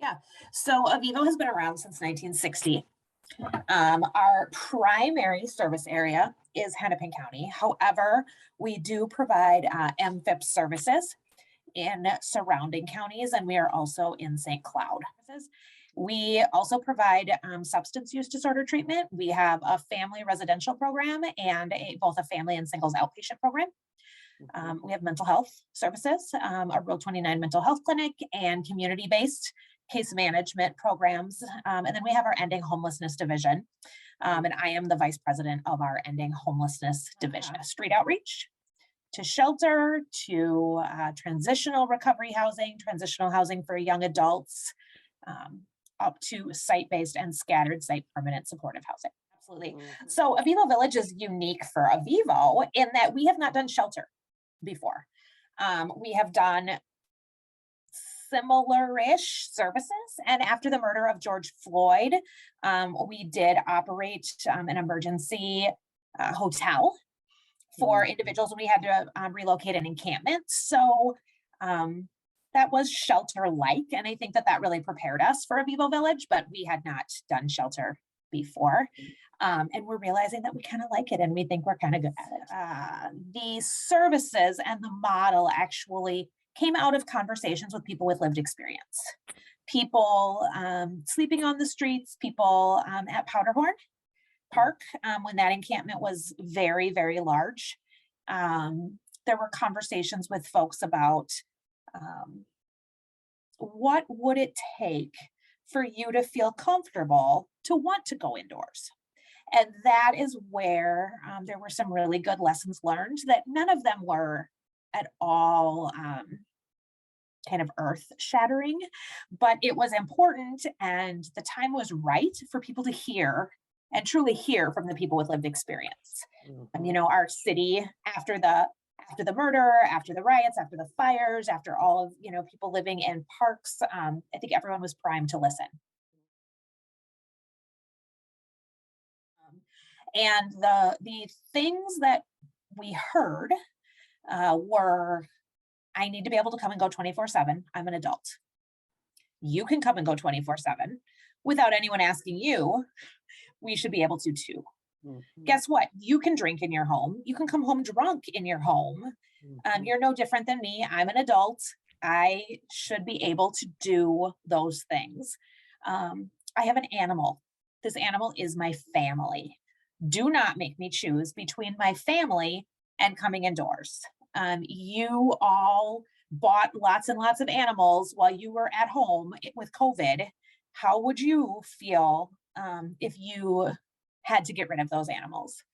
Yeah. So Avivo has been around since 1960. Our primary service area is Hennepin County. However, we do provide MFIP services in surrounding counties, and we are also in St. Cloud. We also provide substance use disorder treatment. We have a family residential program and both a family and singles outpatient program. We have mental health services, a Rule 29 mental health clinic, and community-based case management programs. And then we have our Ending Homelessness Division. And I am the vice president of our Ending Homelessness Division. Street outreach to shelter, to transitional recovery housing, transitional housing for young adults, up to site-based and scattered site permanent supportive housing. Absolutely. So Avivo Village is unique for Avivo in that we have not done shelter before. We have done similar-ish services, and after the murder of George Floyd, we did operate an emergency hotel for individuals when we had to relocate an encampment. So that was shelter-like, and I think that that really prepared us for Avivo Village, but we had not done shelter before. And we're realizing that we kind of like it and we think we're kind of good at it. The services and the model actually came out of conversations with people with lived experience. People sleeping on the streets, people at Powderhorn Park, when that encampment was very, very large. There were conversations with folks about what would it take for you to feel comfortable to want to go indoors? And that is where there were some really good lessons learned that none of them were at all kind of earth shattering, but it was important and the time was right for people to hear and truly hear from the people with lived experience. You know, our city after the murder, after the riots, after the fires, after all of, you know, people living in parks, I think everyone was primed to listen. And the things that we heard were, I need to be able to come and go 24/7. I'm an adult. You can come and go 24/7 without anyone asking you. We should be able to too. Guess what? You can drink in your home. You can come home drunk in your home. You're no different than me. I'm an adult. I should be able to do those things. I have an animal. This animal is my family. Do not make me choose between my family and coming indoors. You all bought lots and lots of animals while you were at home with COVID. How would you feel if you had to get rid of those animals?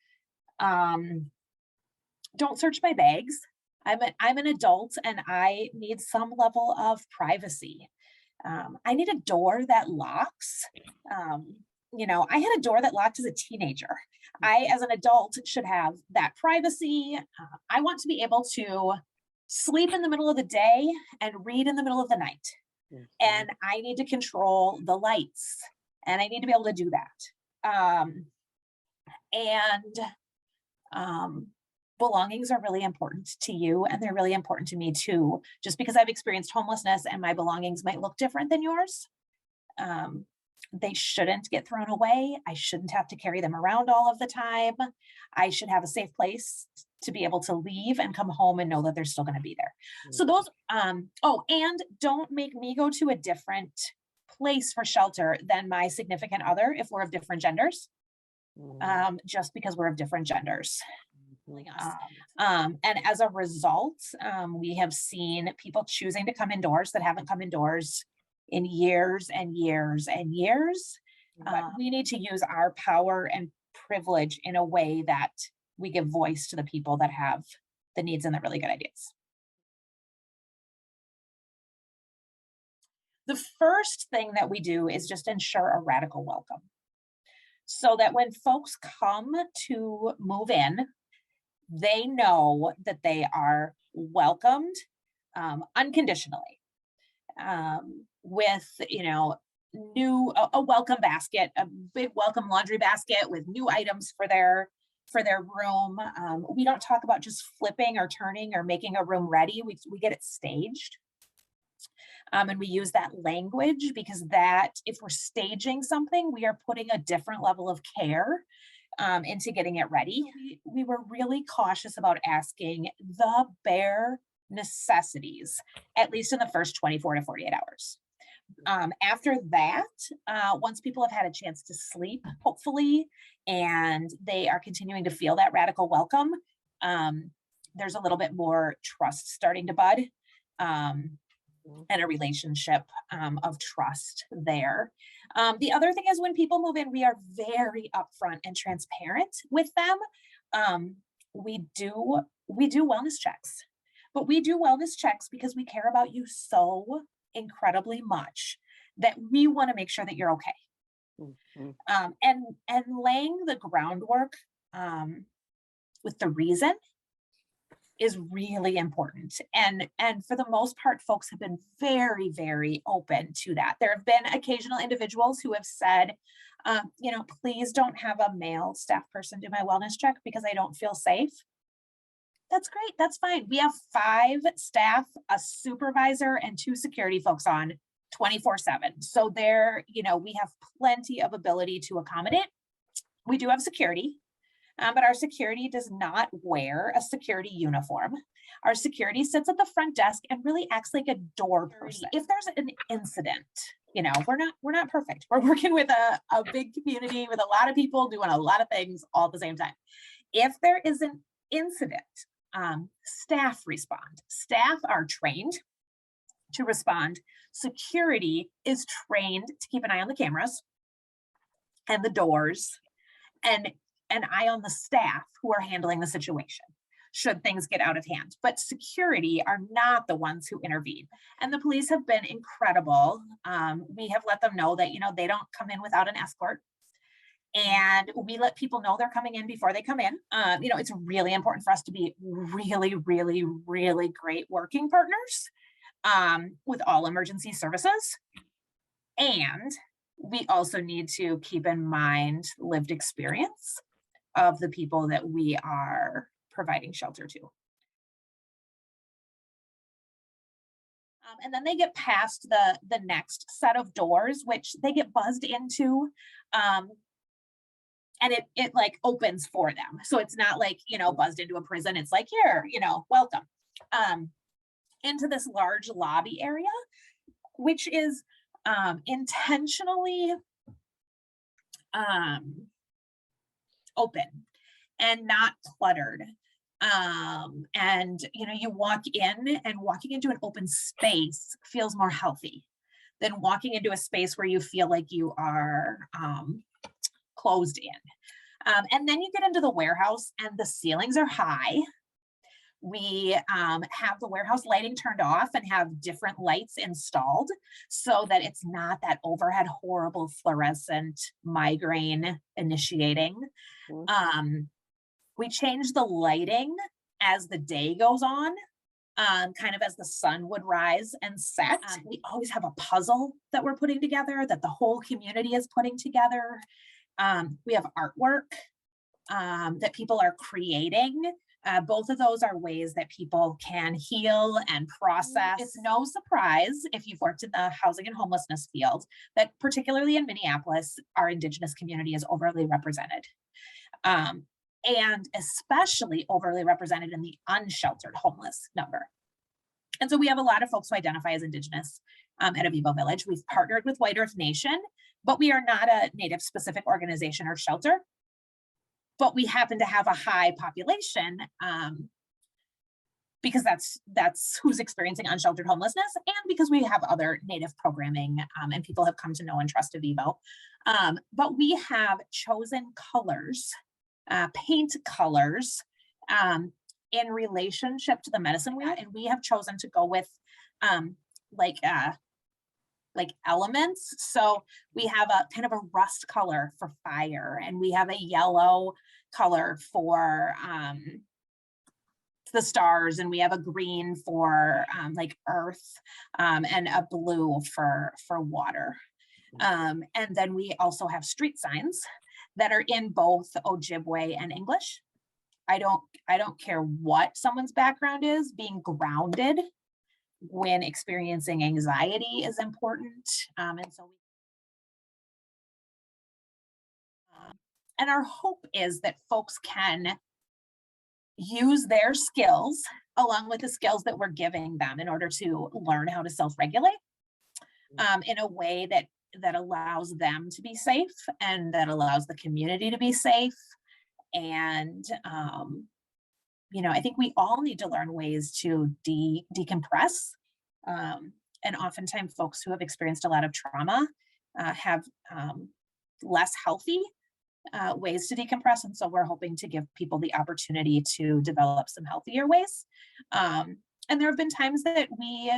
Don't search my bags. I'm an adult and I need some level of privacy. I need a door that locks. You know, I had a door that locked as a teenager. I, as an adult, should have that privacy. I want to be able to sleep in the middle of the day and read in the middle of the night. And I need to control the lights and I need to be able to do that. Belongings are really important to you and they're really important to me too. Just because I've experienced homelessness and my belongings might look different than yours, they shouldn't get thrown away. I shouldn't have to carry them around all of the time. I should have a safe place to be able to leave and come home and know that they're still going to be there. So those, and don't make me go to a different place for shelter than my significant other if we're of different genders, just because we're of different genders. And as a result, we have seen people choosing to come indoors that haven't come indoors in years and years and years. But we need to use our power and privilege in a way that we give voice to the people that have the needs and the really good ideas. The first thing that we do is just ensure a radical welcome. So that when folks come to move in, they know that they are welcomed unconditionally. With, you know, a welcome basket, a big welcome laundry basket with new items for their room. We don't talk about just flipping or turning or making a room ready. We get it staged. And we use that language because that, if we're staging something, we are putting a different level of care into getting it ready. We were really cautious about asking the bare necessities, at least in the first 24 to 48 hours. After that, once people have had a chance to sleep, hopefully, and they are continuing to feel that radical welcome, there's a little bit more trust starting to bud, and a relationship of trust there. The other thing is, when people move in, we are very upfront and transparent with them. We do wellness checks, but we do wellness checks because we care about you so incredibly much that we want to make sure that you're okay. And laying the groundwork with the reason is really important. And for the most part, folks have been very, very open to that. There have been occasional individuals who have said, please don't have a male staff person do my wellness check because I don't feel safe. That's great. That's fine. We have 5 staff, a supervisor, and 2 security folks on 24/7. So there, we have plenty of ability to accommodate. We do have security. But our security does not wear a security uniform. Our security sits at the front desk and really acts like a door person. If there's an incident, we're not perfect. We're working with a big community with a lot of people doing a lot of things all at the same time. If there is an incident, staff respond. Staff are trained to respond. Security is trained to keep an eye on the cameras and the doors and an eye on the staff who are handling the situation should things get out of hand. But security are not the ones who intervene. And the police have been incredible. We have let them know that, they don't come in without an escort. And we let people know they're coming in before they come in. It's really important for us to be really, really, really great working partners with all emergency services. And we also need to keep in mind lived experience of the people that we are providing shelter to. And then they get past the next set of doors, which they get buzzed into, and it like opens for them. So it's not like, buzzed into a prison. It's like, here, welcome into this large lobby area, which is intentionally open and not cluttered. And you walk in, and walking into an open space feels more healthy than walking into a space where you feel like you are closed in. And then you get into the warehouse, and the ceilings are high. We have the warehouse lighting turned off and have different lights installed so that it's not that overhead horrible fluorescent migraine initiating. We change the lighting as the day goes on, kind of as the sun would rise and set. We always have a puzzle that we're putting together, that the whole community is putting together. We have artwork that people are creating. Both of those are ways that people can heal and process. It's no surprise, if you've worked in the housing and homelessness field, that particularly in Minneapolis, our Indigenous community is overly represented. And especially overly represented in the unsheltered homeless number. And so we have a lot of folks who identify as Indigenous at Avivo Village. We've partnered with White Earth Nation, but we are not a Native specific organization or shelter. But we happen to have a high population because that's who's experiencing unsheltered homelessness, and because we have other Native programming and people have come to know and trust Avivo. But we have chosen colors, paint colors, in relationship to the medicine wheel, and we have chosen to go with like elements. So we have a kind of a rust color for fire, and we have a yellow color for the stars, and we have a green for like earth, and a blue for water. And then we also have street signs that are in both Ojibwe and English. I don't care what someone's background is, being grounded when experiencing anxiety is important. And our hope is that folks can use their skills along with the skills that we're giving them in order to learn how to self-regulate in a way that allows them to be safe and that allows the community to be safe. And I think we all need to learn ways to decompress. And oftentimes, folks who have experienced a lot of trauma have less healthy ways to decompress. And so we're hoping to give people the opportunity to develop some healthier ways. And there have been times that we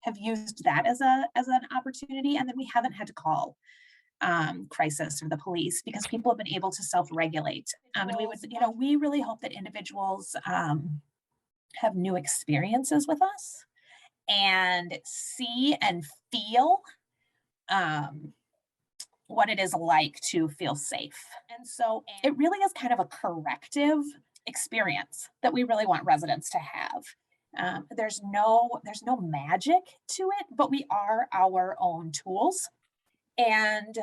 have used that as an opportunity, and then we haven't had to call crisis or the police because people have been able to self-regulate. And we really hope that individuals have new experiences with us and see and feel what it is like to feel safe. And so it really is kind of a corrective experience that we really want residents to have. There's no magic to it, but we are our own tools. And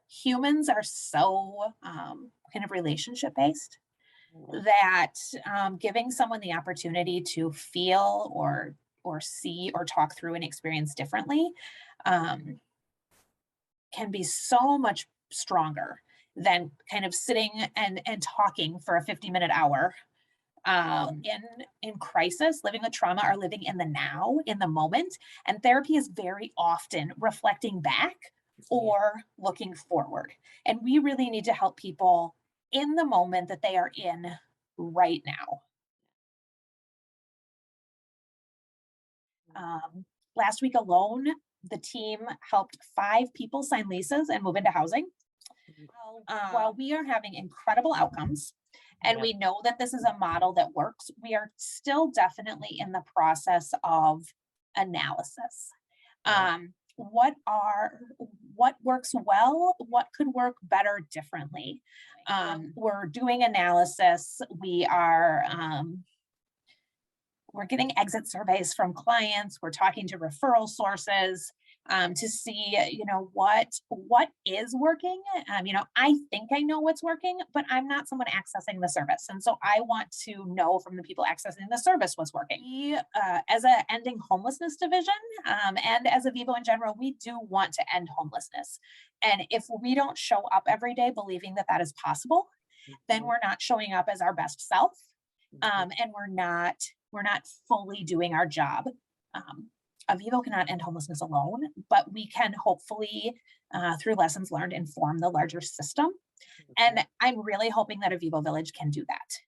humans are so kind of relationship based that giving someone the opportunity to feel or see or talk through an experience differently can be so much stronger than kind of sitting and talking for a 50-minute hour in crisis, living with trauma, or living in the now, in the moment. And therapy is very often reflecting back or looking forward. And we really need to help people in the moment that they are in right now. Last week alone, the team helped 5 people sign leases and move into housing. While we are having incredible outcomes, and we know that this is a model that works, we are still definitely in the process of analysis. What works well, what could work better differently. We're doing analysis. We're getting exit surveys from clients. We're talking to referral sources to see, what is working. I think I know what's working, but I'm not someone accessing the service. And so I want to know from the people accessing the service what's working. We, as a ending homelessness division and as Avivo in general, we do want to end homelessness. And if we don't show up every day believing that that is possible, then we're not showing up as our best self. And we're not fully doing our job. Avivo cannot end homelessness alone, but we can hopefully, through lessons learned, inform the larger system. And I'm really hoping that Avivo Village can do that.